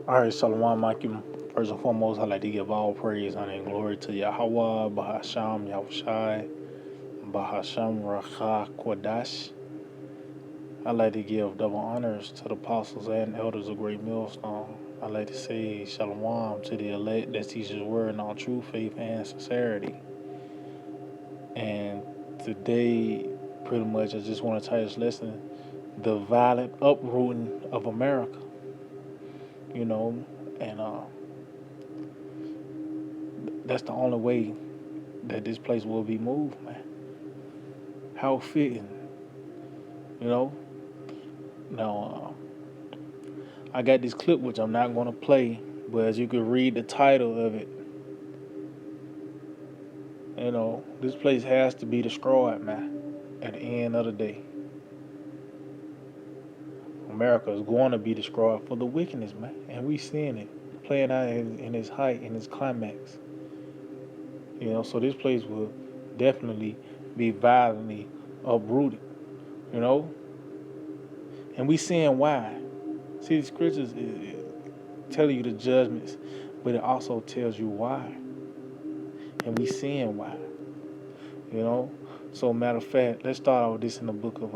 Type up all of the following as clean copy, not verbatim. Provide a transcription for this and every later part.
All right, Shalom, Makim. First and foremost, I'd like to give all praise, honor, and glory to Yahweh, Bahasham, Yahushai, Bahasham, Racha, Kwadash. I'd like to give double honors to the apostles and elders of Great Millstone. I'd like to say Shalom to the elect that teaches word in all true faith and sincerity. And today, pretty much, I just want to title this lesson, The Violent Uprooting of America. You know, and that's the only way that this place will be moved, man. How fitting, you know? Now, I got this clip which I'm not going to play, but as you can read the title of it, you know, this place has to be destroyed, man, at the end of the day. America is going to be destroyed for the wickedness, man, and we seeing it playing out in its height, in its climax. You know, so this place will definitely be violently uprooted, you know? And we seeing why. See, the scriptures tell you the judgments, but it also tells you why. And we seeing why, you know? So matter of fact, let's start out with this in the book of,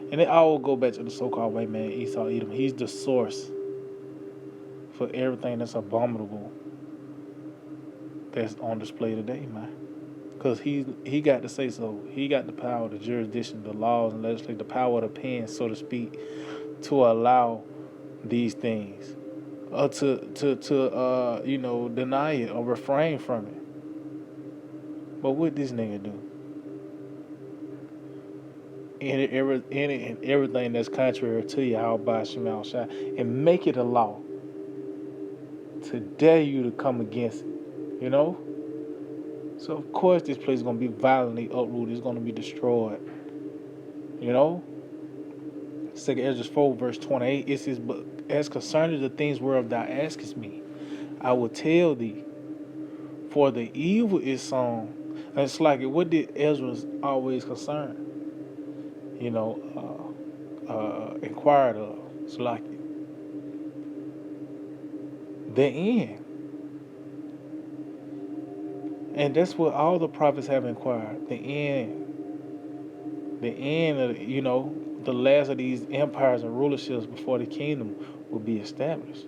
and then I will go back to the so-called white man, Esau, Edom. He's the source for everything that's abominable that's on display today, man. Because he got to say so. He got the power, the jurisdiction, the laws, and legislation, the power of the pen, so to speak, to allow these things, to you know, deny it or refrain from it. But what this nigga do? And everything that's contrary to Yahweh Shema Shai, and make it a law to dare you to come against it, you know? So of course this place is going to be violently uprooted. It's going to be destroyed, you know? 2 Esdras 4 verse 28, it says, but as concerning the things whereof thou askest me, I will tell thee, for the evil is sown. And it's like, what did Esdras always concern? You know, inquired of. It's like the end. And that's what all the prophets have inquired. The end. The end of, you know, the last of these empires and rulerships before the kingdom will be established.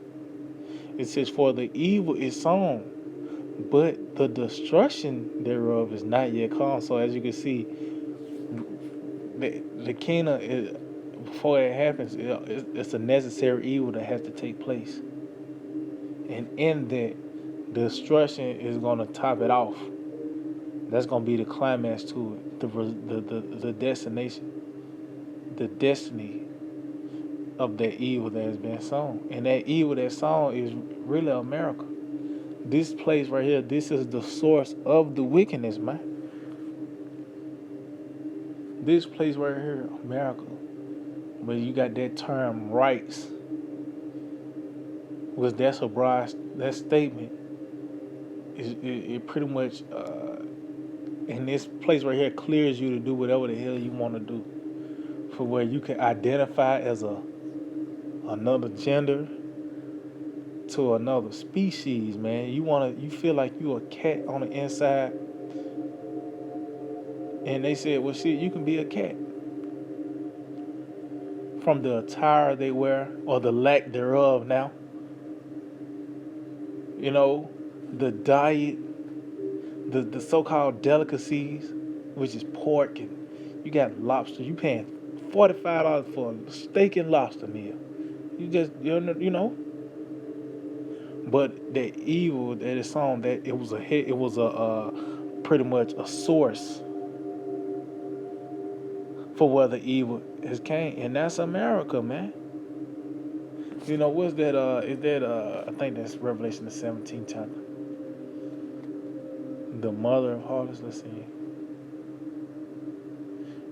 It says, for the evil is sown, but the destruction thereof is not yet come. So as you can see, the kingdom, before it happens, it's a necessary evil that has to take place. And in that, destruction is going to top it off. That's going to be the climax to it, the destination, the destiny of that evil that has been sown. And that evil that's sown is really America. This place right here, this is the source of the wickedness, man. This place right here, America, where you got that term rights, was that's a broad, that statement it pretty much in this place right here clears you to do whatever the hell you want to do, for where you can identify as another gender to another species, man. You feel like you a cat on the inside, and they said, well, shit, you can be a cat from the attire they wear or the lack thereof now. You know, the diet, the so-called delicacies, which is pork, and you got lobster. You paying $45 for a steak and lobster meal. You know. But the evil that is sown, that it was a pretty much a source for where the evil has came, and that's America, man. You know, what's that? Is that I think that's Revelation the 17th chapter. The mother of harlots. Let's see.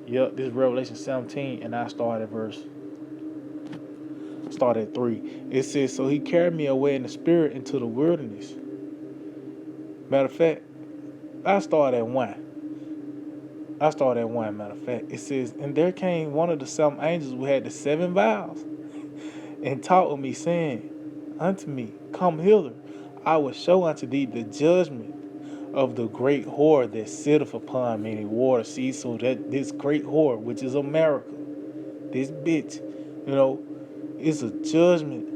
Yep, this is Revelation 17, and I start at 3. It says, so he carried me away in the spirit into the wilderness. Matter of fact, I start at 1. Matter of fact. It says, and there came one of the 7 angels who had the 7 vials, and taught with me, saying, unto me, come hither. I will show unto thee the judgment of the great whore that sitteth upon many waters. See, so that this great whore, which is America, this bitch, it's a judgment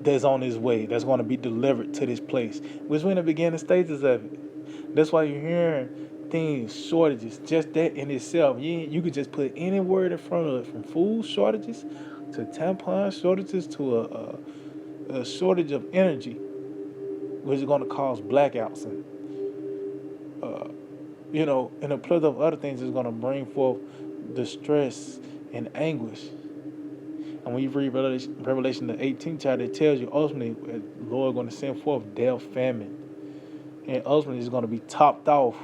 that's on his way, that's going to be delivered to this place, which we're in the beginning stages of it. That's why you're hearing things, shortages, just that in itself. You could just put any word in front of it, from food shortages to tampon shortages to a shortage of energy, which is going to cause blackouts uh, and a plethora of other things is going to bring forth distress and anguish. And when you read Revelation the 18th chapter, it tells you ultimately the Lord is going to send forth death, famine, and ultimately it's going to be topped off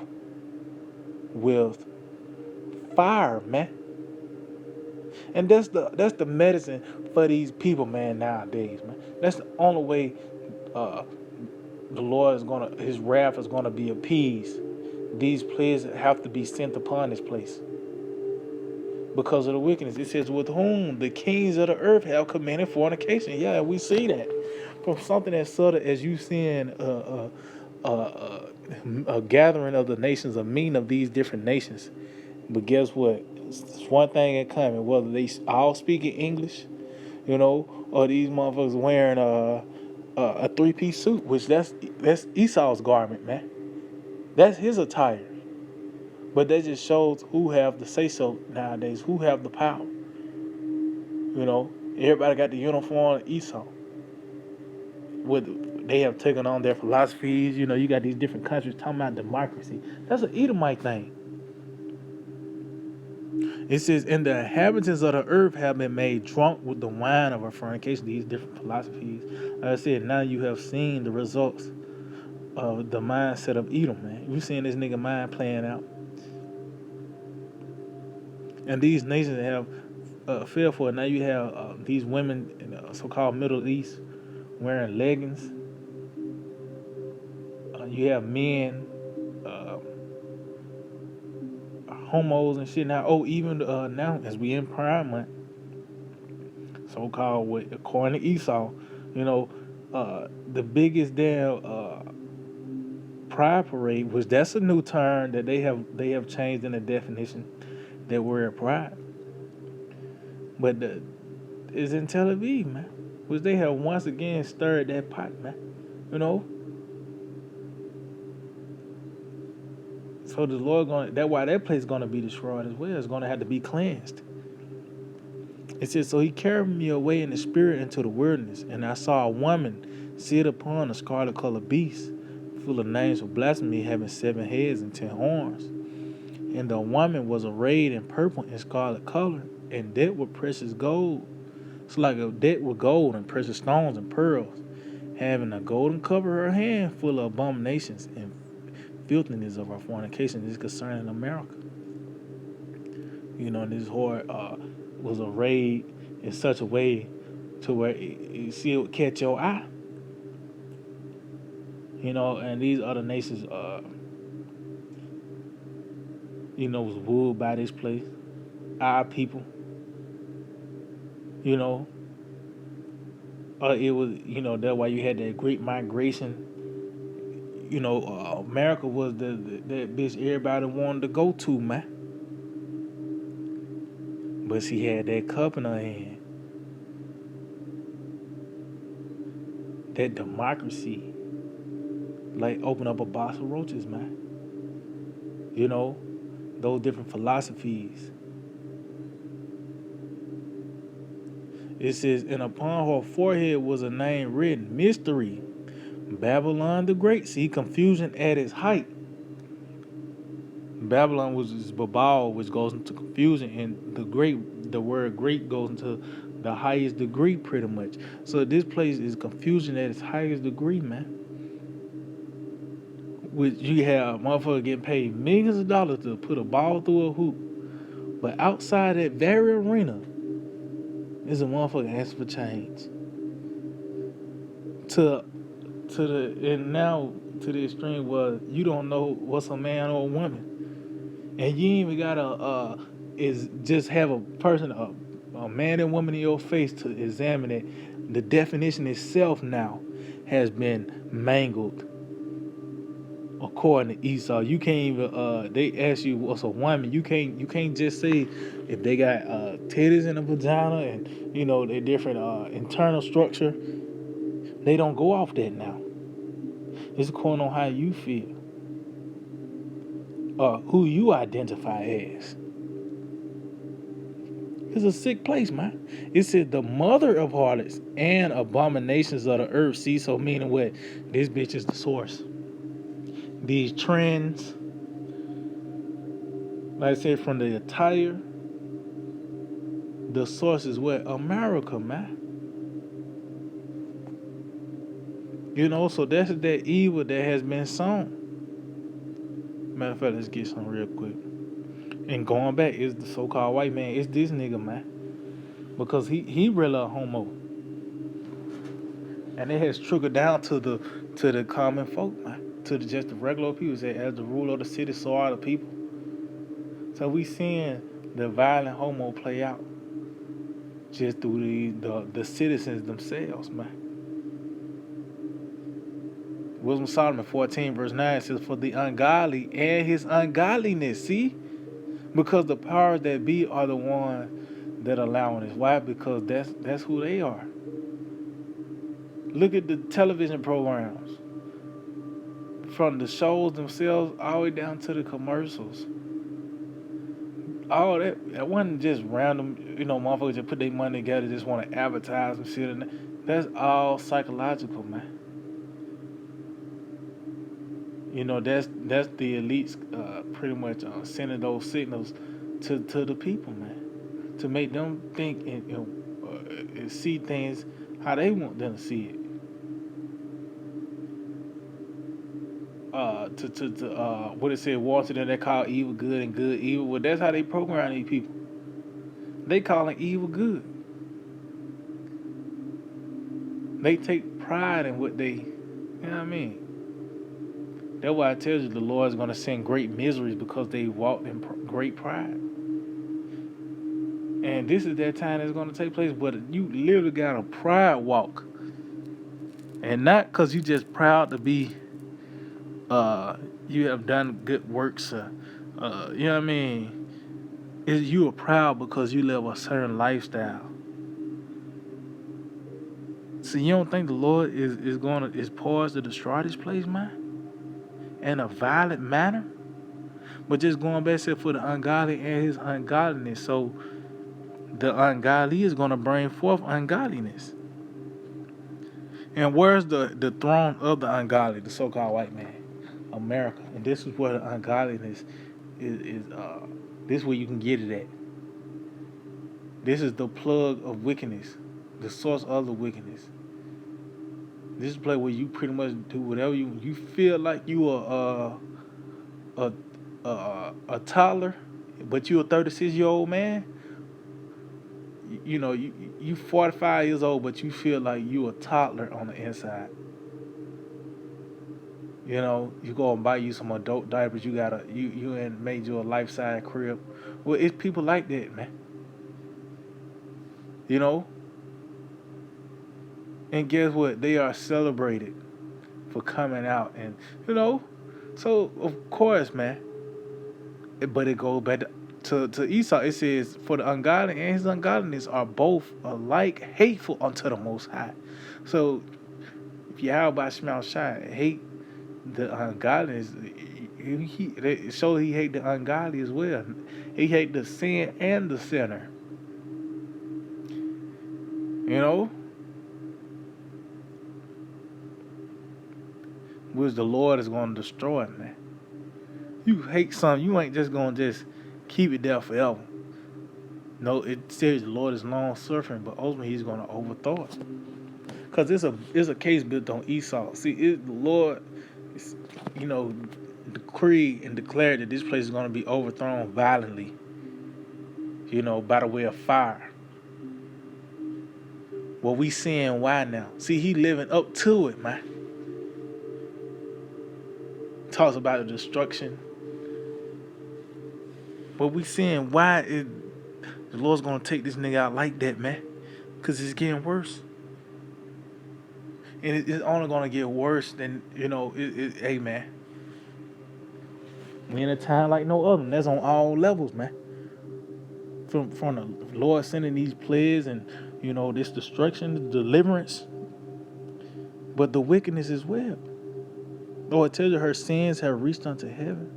with fire, man. And that's the medicine for these people, man. Nowadays, man, that's the only way the Lord His wrath is gonna be appeased. These plagues have to be sent upon this place because of the wickedness. It says, with whom the kings of the earth have committed fornication. Yeah, we see that from something as subtle as you seeing a gathering of the nations, a meeting of these different nations. But guess what? It's one thing in common, whether they all speak in English, or these motherfuckers wearing a three-piece suit, which that's Esau's garment, man. That's his attire. But that just shows who have the say-so nowadays, who have the power. Everybody got the uniform of Esau. They have taken on their philosophies. You got these different countries talking about democracy. That's an Edomite thing. It says, and the inhabitants of the earth have been made drunk with the wine of our fornication, these different philosophies. Like I said, now you have seen the results of the mindset of Edom, man. You seeing this nigga mind playing out. And these nations have fell for it. Now you have these women in the so-called Middle East wearing leggings. You have men, homos and shit now. Even now, as we in Prime Month, so-called, according to Esau, the biggest damn Pride Parade, which that's a new term that they have changed in the definition that word pride. But it's in Tel Aviv, man, which they have once again stirred that pot, man. So the Lord that's why that place is gonna be destroyed as well. It's gonna have to be cleansed. It says, so he carried me away in the spirit into the wilderness, and I saw a woman sit upon a scarlet colored beast, full of names of blasphemy, having 7 heads and 10 horns. And the woman was arrayed in purple and scarlet color, and decked with precious gold. It's like a deck with gold and precious stones and pearls, having a golden cover her hand, full of abominations and filthiness of our fornication. This is concerning America. This whore was arrayed in such a way to where it would catch your eye. And these other nations, was wooed by this place. Our people, it was, that's why you had that great migration. America was that bitch everybody wanted to go to, man. But she had that cup in her hand. That democracy, like, open up a box of roaches, man. Those different philosophies. It says, and upon her forehead was a name written, Mystery, Babylon the Great. See, confusion at its height. Babylon is Babal, which goes into confusion, and the word great goes into the highest degree, pretty much. So this place is confusion at its highest degree, man. Which you have motherfuckers getting paid millions of dollars to put a ball through a hoop, but outside that very arena is a motherfucker asking for change. To the extreme where you don't know what's a man or a woman. And you ain't even gotta just have a person, a a man and woman in your face to examine it, the definition itself now has been mangled. According to Esau, you can't even. They ask you what's a woman. You can't just say if they got titties and a vagina and their different internal structure. They don't go off that now. It's according on how you feel or who you identify as. It's a sick place, man. It said the mother of harlots and abominations of the earth. See, so meaning what? This bitch is the source. These trends, like I said, from the attire, the source is what? America, man. So that's that evil that has been sown. Matter of fact, let's get some real quick. And going back, is the so-called white man. It's this nigga, man. Because he really a homo. And it has trickled down to the common folk, man. To just the regular people. Say, as the ruler of the city, so are the people. So we seeing the violent homo play out just through the citizens themselves, man. Wisdom of Solomon 14 verse 9 says, for the ungodly and his ungodliness, see? Because the powers that be are the ones that allowing this. Why? Because that's who they are. Look at the television programs. From the shows themselves all the way down to the commercials. All that wasn't just random, motherfuckers just put their money together, just want to advertise and shit. And that's all psychological, man. That's the elites pretty much sending those signals to the people, man, to make them think and see things how they want them to see it. What it said, war to them, they call evil good and good evil. Well, that's how they program these people. They calling evil good. They take pride in what they, you know what I mean? That's why I tell you the Lord is going to send great miseries because they walked in great pride. And this is that time that's going to take place. But you literally got a pride walk. And not because you just proud to be, you have done good works. You know what I mean? You are proud because you live a certain lifestyle. So you don't think the Lord is poised to destroy this place, man? In a violent manner? But just going back to for the ungodly and his ungodliness. So the ungodly is going to bring forth ungodliness. And where's the throne of the ungodly, the so-called white man? America. And this is where the ungodliness is this is where you can get it at. This is the plug of wickedness, the source of the wickedness. This is a place where you pretty much do whatever you feel like you are a toddler, but you a 36-year-old man. You 45 years old, but you feel like you a toddler on the inside. You go and buy you some adult diapers. You and made you a life-size crib. Well, it's people like that, man. And guess what? They are celebrated for coming out, and so of course, man. But it goes back to Esau. It says, for the ungodly and his ungodliness are both alike hateful unto the Most High. So if Yahweh Shema Shai hate the ungodliness, it shows he hate the ungodly as well. He hate the sin and the sinner. Which the Lord is going to destroy, man. You hate something, you ain't just going to just keep it there forever. No, it says the Lord is long suffering, but ultimately he's going to overthrow it. Because it's a case built on Esau. See, the Lord is, decreed and declared that this place is going to be overthrown violently, by the way of fire. Well, we seeing why now. See, he living up to it, man. Talks about the destruction. But we seeing why The Lord's gonna take this nigga out like that, man, because it's getting worse, and it's only gonna get worse than Hey, man, we in a time like no other. And that's on all levels, man. From the Lord sending these plagues and this destruction, deliverance, but the wickedness as well. Oh, it tells you her sins have reached unto heaven.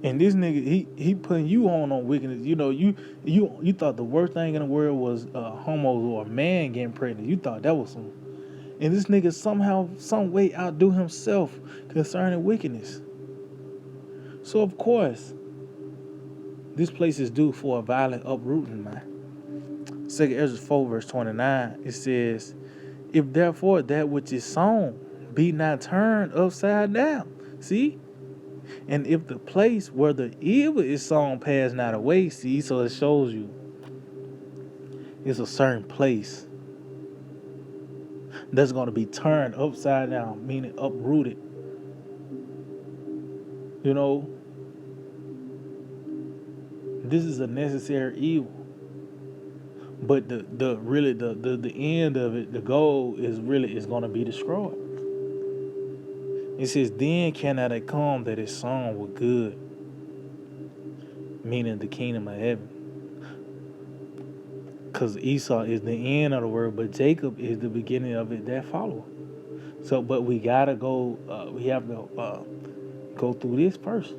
And this nigga, he putting you on wickedness. You thought the worst thing in the world was homos or a man getting pregnant. You thought that was some. And this nigga somehow, some way outdo himself concerning wickedness. So of course, this place is due for a violent uprooting, man. 2 Esdras 4 verse 29, it says, if therefore that which is sown be not turned upside down. See? And if the place where the evil is sown pass not away, see, so it shows you it's a certain place that's going to be turned upside down, meaning uprooted. This is a necessary evil. But the end of it, the goal is going to be destroyed. It says, then cannot it come that is sown with good, meaning the kingdom of heaven. Because Esau is the end of the world, but Jacob is the beginning of it that follow. So, but we gotta go. We have to go through this first.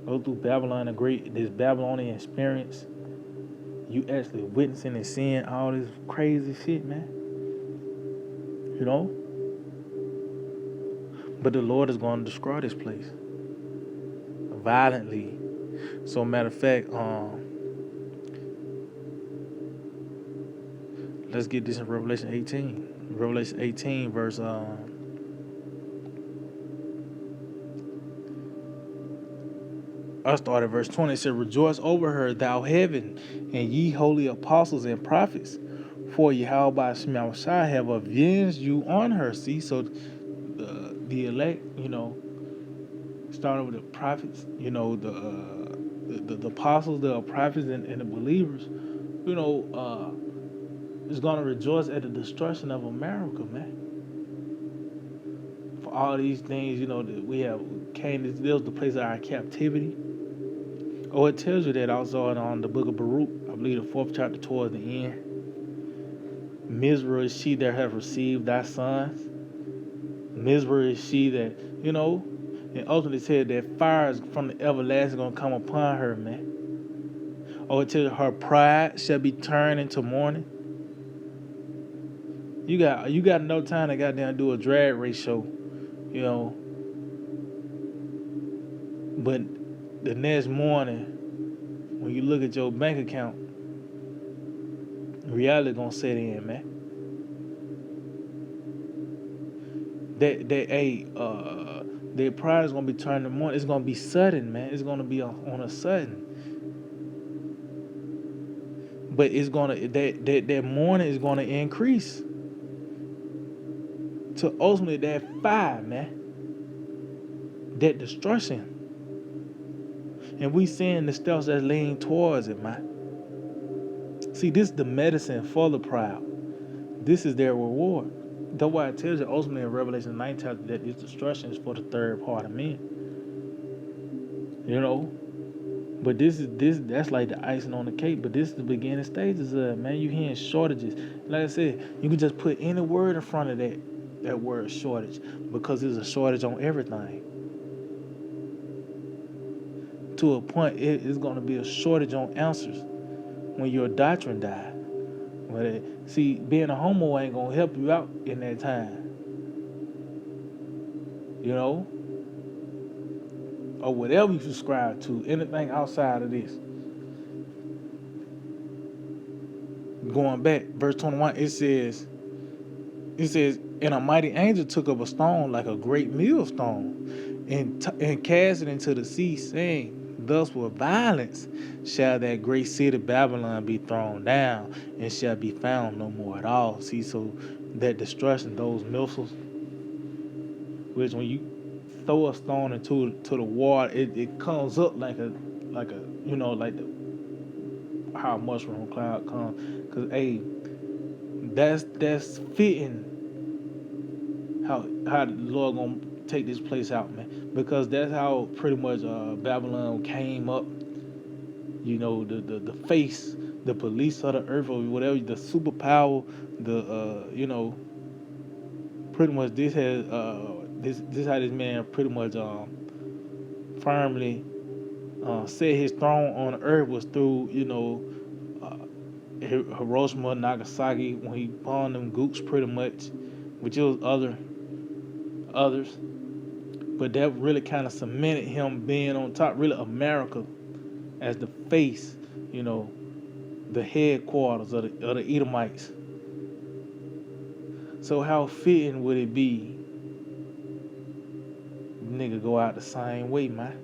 Go through Babylon, this Babylonian experience. You actually witnessing and seeing all this crazy shit, man. But the Lord is going to destroy this place violently. So, matter of fact, let's get this in Revelation 18. Revelation 18, verse I started verse 20. It said, rejoice over her, thou heaven, and ye holy apostles and prophets, for Yahweh Shai have avenged you on her. See, so the elect, starting with the prophets, the apostles, the prophets, and the believers, is going to rejoice at the destruction of America, man. For all these things, that we have came, this was the place of our captivity. Oh, it tells you that also on the book of Baruch, I believe the 4th chapter towards the end. Miserable is she that have received thy sons. Miserable is she that, and ultimately said that fire is from the everlasting going to come upon her, man. Oh, it tells you her pride shall be turned into mourning. You got no time to goddamn do a drag race show, But the next morning, when you look at your bank account, reality gonna set in, man. Their pride is gonna be turned to mourning. It's gonna be sudden, man. It's gonna be on a sudden. But it's gonna that mourning is gonna increase to ultimately that fire, man. That destruction. And we seeing the steps that's leaning towards it, man. See, this is the medicine for the proud. This is their reward. That's why it tells you ultimately in Revelation 9 chapter that this destruction is for the third part of men. But that's like the icing on the cake. But this is the beginning stages of it, man. You hearing shortages. Like I said, you can just put any word in front of that word shortage, because there's a shortage on everything. To a point, it's going to be a shortage on answers when your doctrine dies. See, being a homo ain't going to help you out in that time. Or whatever you subscribe to, anything outside of this. Going back, verse 21, it says, and a mighty angel took up a stone like a great millstone and cast it into the sea, saying, thus with violence shall that great city Babylon be thrown down, and shall be found no more at all. See, so that destruction, those missiles, which when you throw a stone into to the water, it comes up like a like the how a mushroom cloud comes. Cause hey, that's fitting how the Lord gonna take this place out, man. Because that's how pretty much Babylon came up. The face, the police of the earth or whatever, the superpower, the pretty much this has this how this man pretty much firmly set his throne on earth was through uh, Hiroshima, Nagasaki when he bombed them goops pretty much, which it was others, but that really kind of cemented him being on top, really America as the face, the headquarters of the Edomites. So how fitting would it be, nigga, go out the same way, man?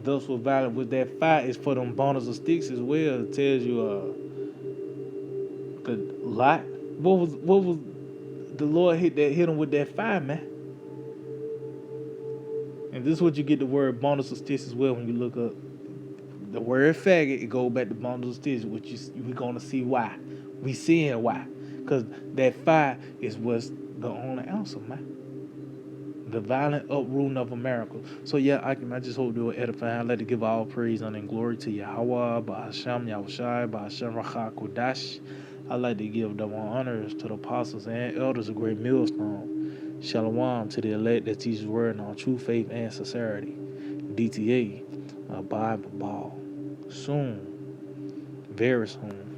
Thus was violent with that fire is for them bundles of sticks as well. It tells you the lot. What was the Lord hit him with that fire, man? And this is what you get the word bundles of sticks as well when you look up the word faggot. It goes back to bundles of sticks, which we gonna see why. We seeing why, cause that fire is what's the only answer, man. The violent uprooting of America. So yeah, I just hope to edify. I'd like to give all praise honor and glory to Yahweh, Ba'asham Yahushai, Ba'asham Racha Kodash. I'd like to give double honors to the apostles and elders of Great Millstone. Shalom to the elect that teaches word on true faith and sincerity. DTA, Bible Ball. Soon, very soon.